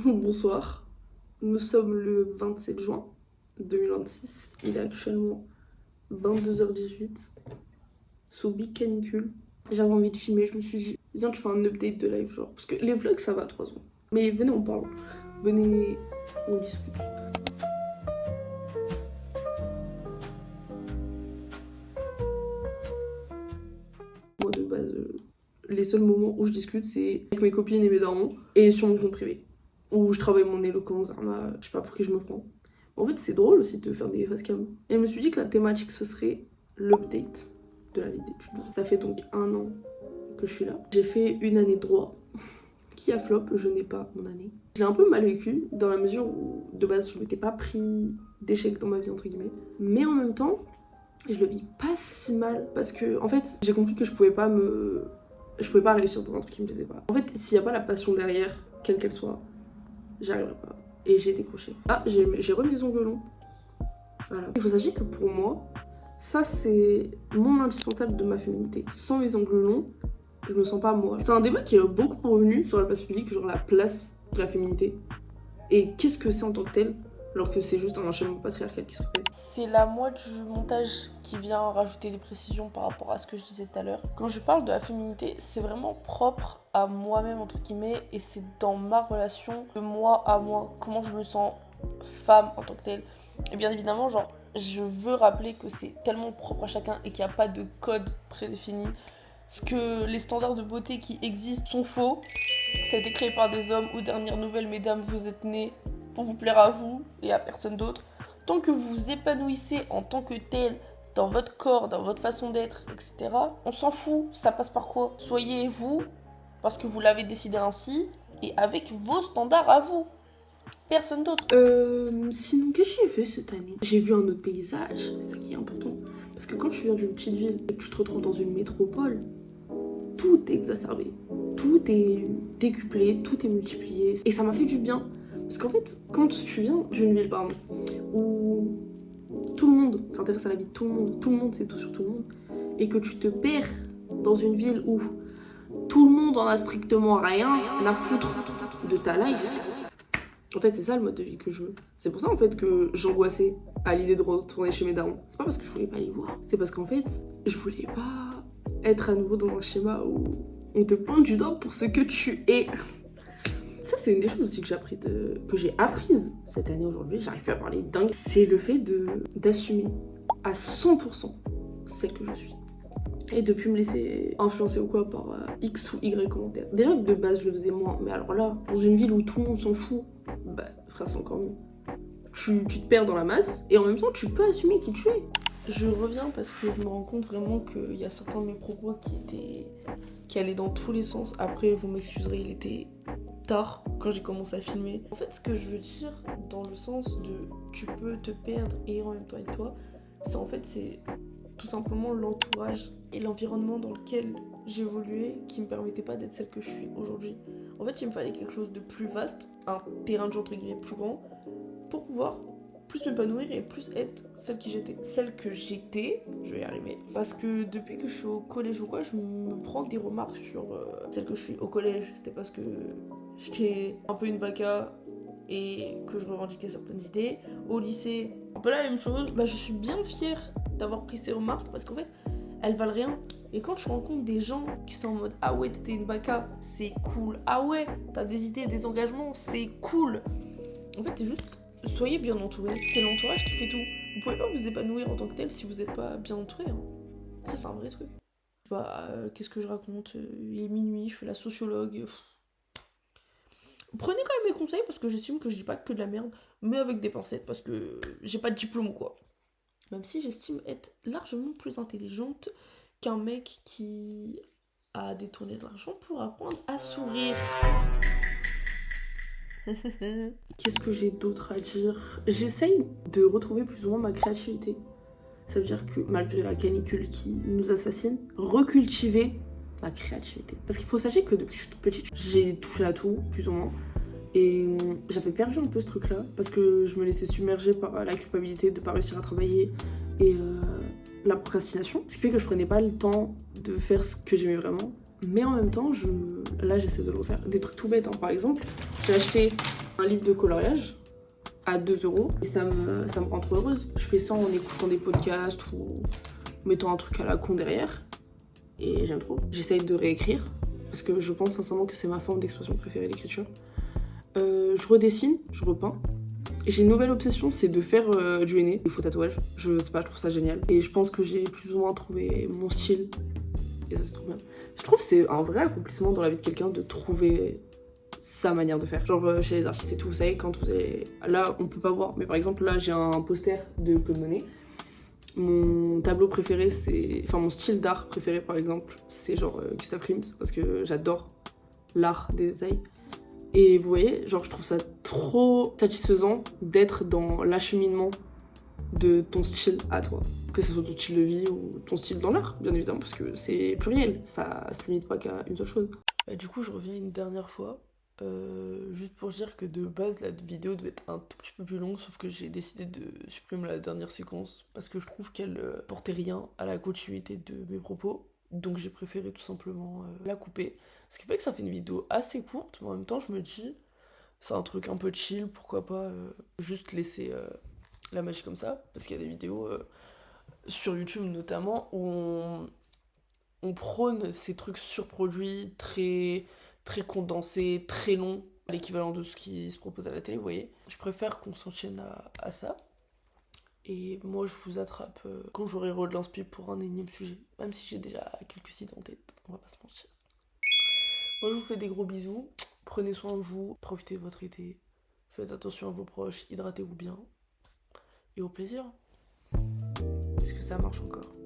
Bonsoir, nous sommes le 27 juin 2026, il est actuellement 22h18, sous big canicule. J'avais envie de filmer, je me suis dit, viens tu fais un update de live genre, parce que les vlogs ça va 3 ans. Mais venez on parle, venez on discute. Moi de base, les seuls moments où je discute c'est avec mes copines et mes darons, et sur mon compte privé, où je travaille mon éloquence, je sais pas pour qui je me prends. En fait, c'est drôle aussi de faire des facecam. Et je me suis dit que la thématique, ce serait l'update de la vie d'étudiant. Ça fait donc 1 an que je suis là. J'ai fait une année de droit qui a flop, je n'ai pas mon année. Je l'ai un peu mal vécu dans la mesure où, de base, je m'étais pas pris d'échec dans ma vie, entre guillemets. Mais en même temps, je le vis pas si mal parce que, en fait, j'ai compris que je pouvais pas réussir dans un truc qui me plaisait pas. En fait, s'il y a pas la passion derrière, quelle qu'elle soit, j'y arriverai pas. Et j'ai décroché. Ah, j'ai remis les ongles longs. Voilà. Il faut savoir que pour moi, ça c'est mon indispensable de ma féminité. Sans mes ongles longs, je me sens pas moi. C'est un débat qui est beaucoup revenu sur la place publique, genre la place de la féminité. Et qu'est-ce que c'est en tant que tel, alors que c'est juste un enchaînement patriarcal qui se répète. C'est la moi du montage qui vient rajouter des précisions par rapport à ce que je disais tout à l'heure. Quand je parle de la féminité, c'est vraiment propre à moi-même, entre guillemets, et c'est dans ma relation de moi à moi, comment je me sens femme en tant que telle. Et bien évidemment, genre, je veux rappeler que c'est tellement propre à chacun et qu'il n'y a pas de code prédéfini. Parce que les standards de beauté qui existent sont faux. Ça a été créé par des hommes. Aux dernières nouvelles, mesdames, vous êtes nés pour vous plaire à vous et à personne d'autre. Tant que vous vous épanouissez en tant que tel, dans votre corps, dans votre façon d'être, etc., on s'en fout, ça passe par quoi? Soyez vous, parce que vous l'avez décidé ainsi, et avec vos standards à vous. Personne d'autre. Sinon, qu'est-ce que j'ai fait cette année? J'ai vu un autre paysage, c'est ça qui est important. Parce que quand tu viens d'une petite ville et que tu te retrouves dans une métropole, tout est exacerbé, tout est décuplé, tout est multiplié. Et ça m'a fait du bien. Parce qu'en fait, quand tu viens d'une ville, pardon, où tout le monde s'intéresse à la vie de tout le monde sait tout sur tout le monde, et que tu te perds dans une ville où tout le monde en a strictement rien à foutre de ta life. En fait, c'est ça le mode de vie que je veux. C'est pour ça en fait que j'angoissais à l'idée de retourner chez mes darons. C'est pas parce que je voulais pas les voir, c'est parce qu'en fait, je voulais pas être à nouveau dans un schéma où on te pointe du doigt pour ce que tu es. Ça, c'est une des choses aussi que j'ai apprises cette année aujourd'hui. J'arrive plus à parler dingue. C'est le fait d'assumer à 100% celle que je suis. Et de plus me laisser influencer ou quoi par X ou Y commentaires. Déjà que de base je le faisais moins, mais alors là, dans une ville où tout le monde s'en fout, bah frère c'est encore mieux. Tu te perds dans la masse et en même temps tu peux assumer qui tu es. Je reviens parce que je me rends compte vraiment qu'il y a certains de mes propos qui allaient dans tous les sens. Après, vous m'excuserez, il était tard quand j'ai commencé à filmer. En fait, ce que je veux dire dans le sens de tu peux te perdre et en même temps être toi, c'est tout simplement l'entourage et l'environnement dans lequel j'évoluais qui me permettait pas d'être celle que je suis aujourd'hui. En fait, il me fallait quelque chose de plus vaste, un terrain de jeu entre guillemets plus grand, pour pouvoir plus m'épanouir et plus être celle qui j'étais. Celle que j'étais, je vais y arriver. Parce que depuis que je suis au collège ou quoi, je me prends des remarques sur celle que je suis. Au collège, c'était parce que j'étais un peu une baka et que je revendiquais certaines idées. Au lycée, un peu la même chose. Bah, je suis bien fière d'avoir pris ces remarques parce qu'en fait, elles valent rien. Et quand je rencontre des gens qui sont en mode ah ouais, t'étais une baka, c'est cool. Ah ouais, t'as des idées, des engagements, c'est cool. En fait, c'est juste soyez bien entouré. C'est l'entourage qui fait tout. Vous pouvez pas vous épanouir en tant que tel si vous n'êtes pas bien entouré. Hein. Ça, c'est un vrai truc. Bah, qu'est-ce que je raconte? Il est minuit, je fais la sociologue. Prenez quand même mes conseils parce que j'estime que je dis pas que de la merde, mais avec des pincettes parce que j'ai pas de diplôme ou quoi. Même si j'estime être largement plus intelligente qu'un mec qui a détourné de l'argent pour apprendre à sourire. Qu'est-ce que j'ai d'autre à dire? J'essaye de retrouver plus ou moins ma créativité. Ça veut dire que malgré la canicule qui nous assassine, recultiver ma créativité. Parce qu'il faut sachez que depuis que je suis toute petite, j'ai touché à tout, plus ou moins. Et j'avais perdu un peu ce truc-là, parce que je me laissais submerger par la culpabilité de ne pas réussir à travailler et la procrastination. Ce qui fait que je prenais pas le temps de faire ce que j'aimais vraiment. Mais en même temps, là j'essaie de le refaire. Des trucs tout bêtes, hein. Par exemple, j'ai acheté un livre de coloriage à 2 € et ça me rend trop heureuse. Je fais ça en écoutant des podcasts ou en mettant un truc à la con derrière et j'aime trop. J'essaye de réécrire parce que je pense sincèrement que c'est ma forme d'expression préférée, l'écriture. Je redessine, je repeins. Et j'ai une nouvelle obsession, c'est de faire du henné, des faux tatouages. Je sais pas, je trouve ça génial. Et je pense que j'ai plus ou moins trouvé mon style. Et ça, c'est trop bien. Je trouve que c'est un vrai accomplissement dans la vie de quelqu'un de trouver sa manière de faire. Genre chez les artistes et tout, vous savez, quand vous allez... Là, on peut pas voir, mais par exemple, là, j'ai un poster de Claude Monet. Mon tableau préféré, c'est... Enfin, mon style d'art préféré, par exemple, c'est genre Gustave Klimt, parce que j'adore l'art des détails. Et vous voyez, genre, je trouve ça trop satisfaisant d'être dans l'acheminement de ton style à toi. Que ce soit ton style de vie ou ton style dans l'art, bien évidemment, parce que c'est pluriel, ça se limite pas qu'à une seule chose. Du coup, je reviens une dernière fois, juste pour dire que de base, la vidéo devait être un tout petit peu plus longue, sauf que j'ai décidé de supprimer la dernière séquence, parce que je trouve qu'elle portait rien à la continuité de mes propos, donc j'ai préféré tout simplement la couper. Ce qui fait que ça fait une vidéo assez courte, mais en même temps, je me dis, c'est un truc un peu chill, pourquoi pas juste laisser la magie comme ça, parce qu'il y a des vidéos sur YouTube notamment où on prône ces trucs surproduits, très, très condensés, très longs, l'équivalent de ce qui se propose à la télé, vous voyez. Je préfère qu'on s'enchaîne à ça. Et moi, je vous attrape quand j'aurai de l'inspi pour un énième sujet, même si j'ai déjà quelques idées en tête, on va pas se mentir. Moi, je vous fais des gros bisous. Prenez soin de vous, profitez de votre été. Faites attention à vos proches, hydratez-vous bien. Et au plaisir. Est-ce que ça marche encore ?